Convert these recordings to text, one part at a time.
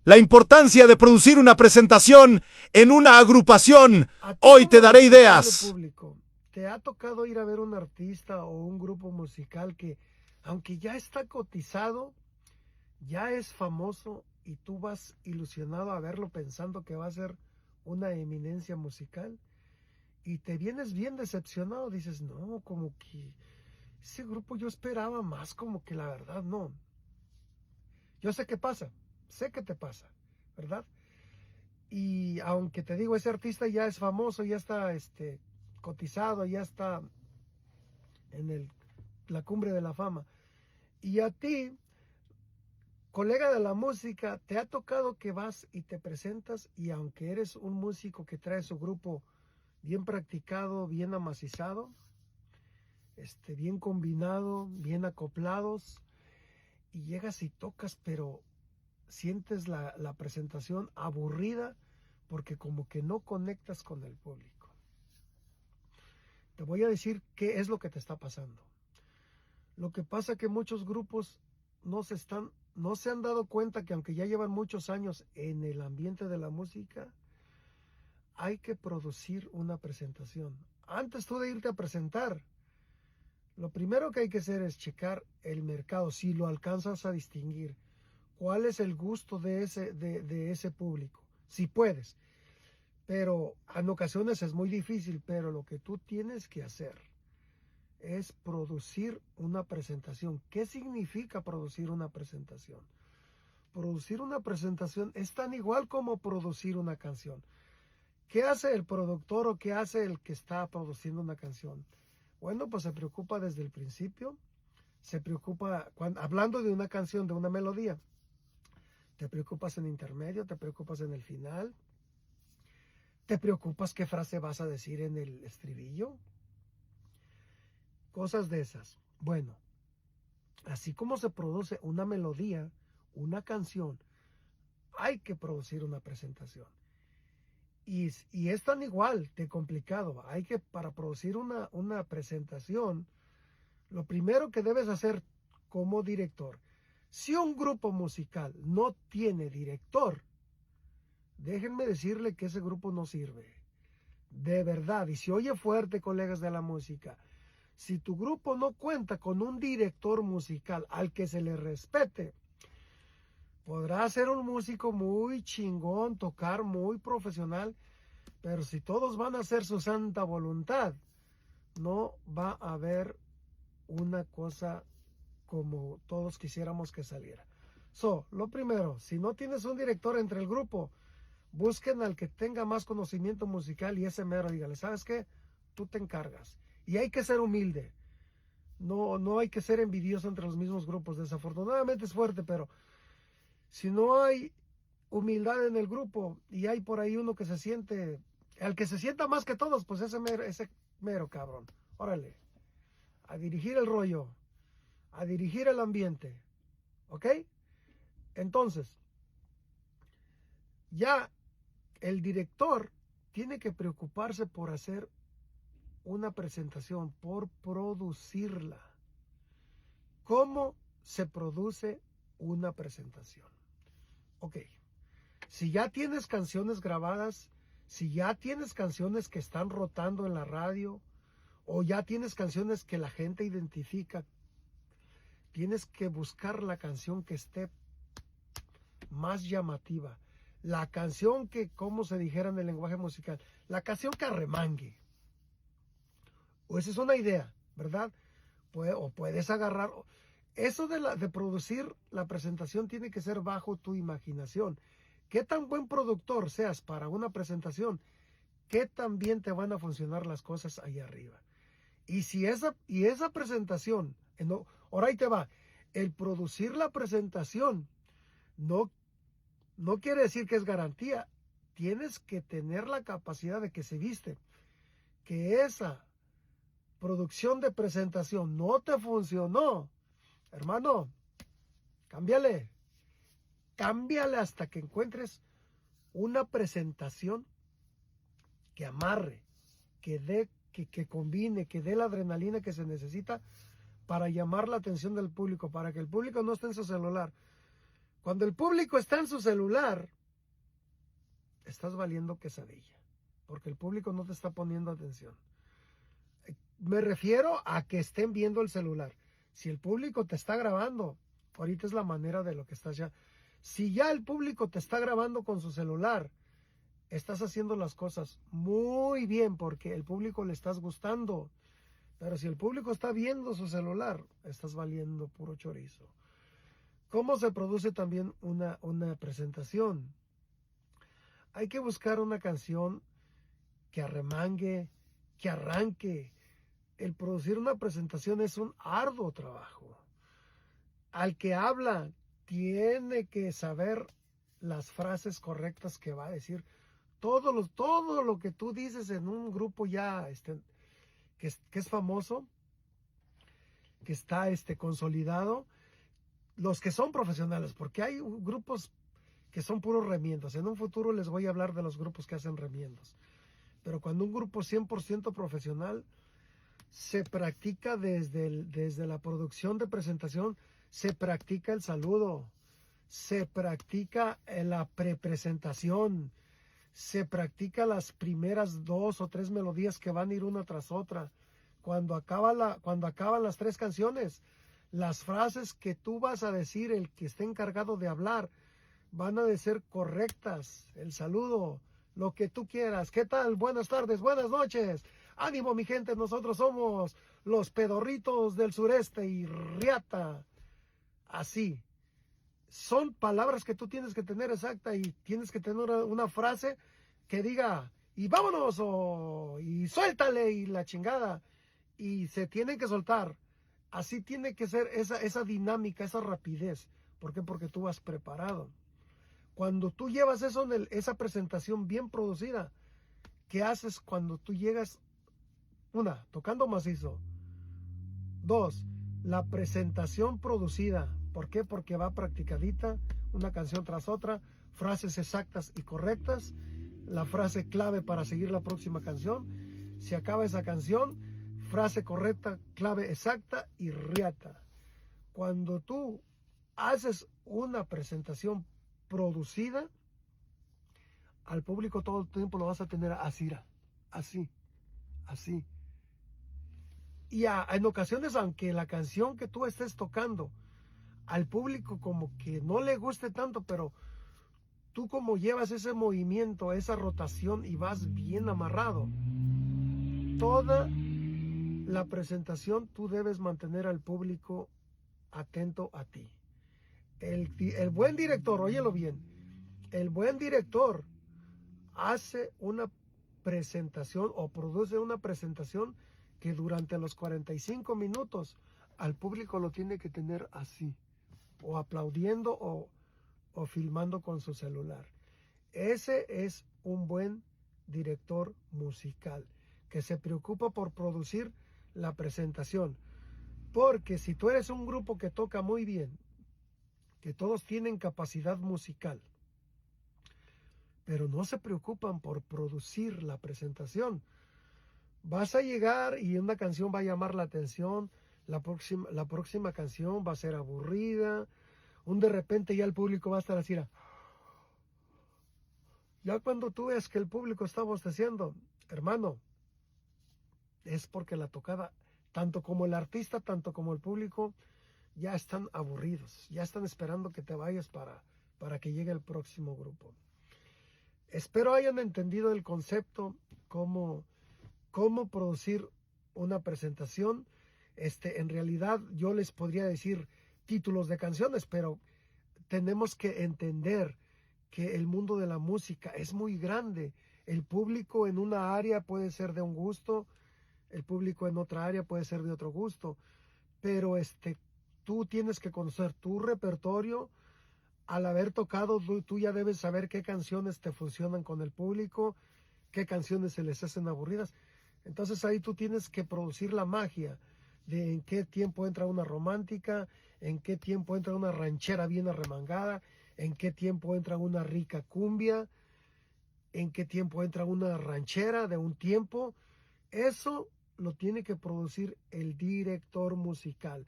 La importancia de producir una presentación en una agrupación. A ti Hoy te como daré responsable ideas. público, ¿te ha tocado ir a ver un artista o un grupo musical que, aunque ya está cotizado, ya es famoso y tú vas ilusionado a verlo pensando que va a ser una eminencia musical y te vienes bien decepcionado? Dices, no, como que ese grupo yo esperaba más, como que la verdad no. Yo sé que pasa, sé que te pasa, ¿verdad? Y aunque te digo, ese artista ya es famoso, ya está cotizado, ya está en la cumbre de la fama. Y a ti, colega de la música, te ha tocado que vas y te presentas y aunque eres un músico que trae su grupo bien practicado, bien amacizado, bien combinado, bien acoplados, y llegas y tocas, pero sientes la presentación aburrida porque como que no conectas con el público. Te voy a decir qué es lo que te está pasando. Lo que pasa es que muchos grupos no se han dado cuenta que aunque ya llevan muchos años en el ambiente de la música, hay que producir una presentación. Antes tú de irte a presentar, lo primero que hay que hacer es checar el mercado, si lo alcanzas a distinguir. ¿Cuál es el gusto de ese público? Si puedes. Pero en ocasiones es muy difícil, pero lo que tú tienes que hacer es producir una presentación. ¿Qué significa producir una presentación? Producir una presentación es tan igual como producir una canción. ¿Qué hace el productor o qué hace el que está produciendo una canción? Bueno, pues se preocupa desde el principio, se preocupa hablando de una canción, de una melodía. Te preocupas en intermedio, te preocupas en el final, te preocupas qué frase vas a decir en el estribillo, cosas de esas. Bueno, así como se produce una melodía, una canción, hay que producir una presentación. Y es tan igual de complicado. Hay que, para producir una presentación, lo primero que debes hacer como director, si un grupo musical no tiene director, déjenme decirle que ese grupo no sirve. De verdad, y si oye fuerte, colegas de la música, si tu grupo no cuenta con un director musical al que se le respete, podrá ser un músico muy chingón, tocar muy profesional, pero si todos van a hacer su santa voluntad, no va a haber una cosa como todos quisiéramos que saliera. Lo primero, si no tienes un director entre el grupo, busquen al que tenga más conocimiento musical y ese mero dígale, ¿sabes qué? Tú te encargas. Y hay que ser humilde. No hay que ser envidioso entre los mismos grupos. Desafortunadamente es fuerte, pero si no hay humildad en el grupo y hay por ahí uno que se siente, el que se sienta más que todos, pues ese mero cabrón. Órale, a dirigir el rollo, a dirigir el ambiente. ¿Ok? Entonces, ya el director tiene que preocuparse por hacer una presentación, por producirla. ¿Cómo se produce una presentación? Ok, si ya tienes canciones grabadas, si ya tienes canciones que están rotando en la radio, o ya tienes canciones que la gente identifica, tienes que buscar la canción que esté más llamativa. La canción que, como se dijera en el lenguaje musical, la canción que arremangue. O esa es una idea, ¿verdad? O puedes agarrar. Eso de producir la presentación tiene que ser bajo tu imaginación. ¿Qué tan buen productor seas para una presentación? ¿Qué tan bien te van a funcionar las cosas ahí arriba? Y esa presentación, ahora ahí te va, el producir la presentación no, no quiere decir que es garantía. Tienes que tener la capacidad de que se viste, que esa producción de presentación no te funcionó, hermano, cámbiale, cámbiale hasta que encuentres una presentación que amarre, que combine, que dé la adrenalina que se necesita para llamar la atención del público, para que el público no esté en su celular. Cuando el público está en su celular, estás valiendo quesadilla, porque el público no te está poniendo atención. Me refiero a que estén viendo el celular. Si el público te está grabando, ahorita es la manera de lo que estás ya. Si ya el público te está grabando con su celular, estás haciendo las cosas muy bien porque el público le estás gustando. Pero si el público está viendo su celular, estás valiendo puro chorizo. ¿Cómo se produce también una presentación? Hay que buscar una canción que arremangue, que arranque. El producir una presentación es un arduo trabajo. Al que habla tiene que saber las frases correctas que va a decir. Todo lo que tú dices en un grupo ya que es famoso, que está consolidado, los que son profesionales, porque hay grupos que son puros remiendos. En un futuro les voy a hablar de los grupos que hacen remiendos. Pero cuando un grupo 100% profesional se practica desde la producción de presentación, se practica el saludo, se practica la prepresentación, se practica las primeras 2 o 3 melodías que van a ir una tras otra. Cuando acaban las 3 canciones, las frases que tú vas a decir, el que esté encargado de hablar, van a ser correctas. El saludo, lo que tú quieras. ¿Qué tal? Buenas tardes, buenas noches. Ánimo, mi gente, nosotros somos los pedorritos del sureste y riata. Así. Son palabras que tú tienes que tener exacta y tienes que tener una frase que diga, y vámonos, y suéltale, y la chingada. Y se tienen que soltar. Así tiene que ser esa dinámica, esa rapidez. ¿Por qué? Porque tú vas preparado. Cuando tú llevas eso esa presentación bien producida, ¿qué haces cuando tú llegas? 1, tocando macizo. 2, la presentación producida. ¿Por qué? Porque va practicadita, una canción tras otra, frases exactas y correctas, la frase clave para seguir la próxima canción. Se acaba esa canción, frase correcta, clave exacta y riata. Cuando tú haces una presentación producida, al público todo el tiempo lo vas a tener así. Y en ocasiones, aunque la canción que tú estés tocando al público como que no le guste tanto, pero tú como llevas ese movimiento, esa rotación y vas bien amarrado, toda la presentación tú debes mantener al público atento a ti. El buen director, óyelo bien, el buen director hace una presentación o produce una presentación que durante los 45 minutos al público lo tiene que tener así, o aplaudiendo o filmando con su celular. Ese es un buen director musical que se preocupa por producir la presentación. Porque si tú eres un grupo que toca muy bien, que todos tienen capacidad musical, pero no se preocupan por producir la presentación, vas a llegar y una canción va a llamar la atención, la próxima canción va a ser aburrida, de repente ya el público va a estar así. Ya cuando tú ves que el público está bosteciendo, hermano, es porque la tocada, tanto como el artista, tanto como el público, ya están aburridos, ya están esperando que te vayas para que llegue el próximo grupo. Espero hayan entendido el concepto, cómo producir una presentación. En realidad yo les podría decir títulos de canciones, pero tenemos que entender que el mundo de la música es muy grande. El público en una área puede ser de un gusto, el público en otra área puede ser de otro gusto, pero tú tienes que conocer tu repertorio. Al haber tocado, tú ya debes saber qué canciones te funcionan con el público, qué canciones se les hacen aburridas. Entonces ahí tú tienes que producir la magia de en qué tiempo entra una romántica, en qué tiempo entra una ranchera bien arremangada, en qué tiempo entra una rica cumbia, en qué tiempo entra una ranchera de un tiempo. Eso lo tiene que producir el director musical.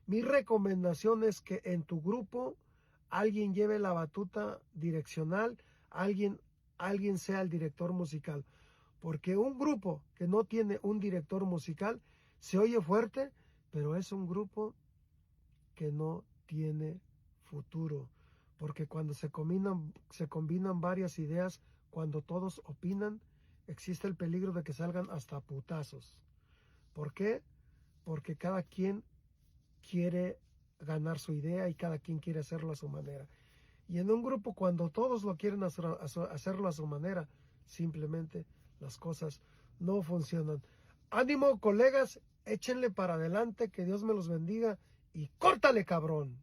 Mi recomendación es que en tu grupo alguien lleve la batuta direccional, alguien sea el director musical. Porque un grupo que no tiene un director musical se oye fuerte, pero es un grupo que no tiene futuro. Porque cuando se combinan varias ideas, cuando todos opinan, existe el peligro de que salgan hasta putazos. ¿Por qué? Porque cada quien quiere ganar su idea y cada quien quiere hacerlo a su manera. Y en un grupo, cuando todos lo quieren hacerlo a su manera, simplemente las cosas no funcionan. Ánimo, colegas, échenle para adelante, que Dios me los bendiga y córtale, cabrón.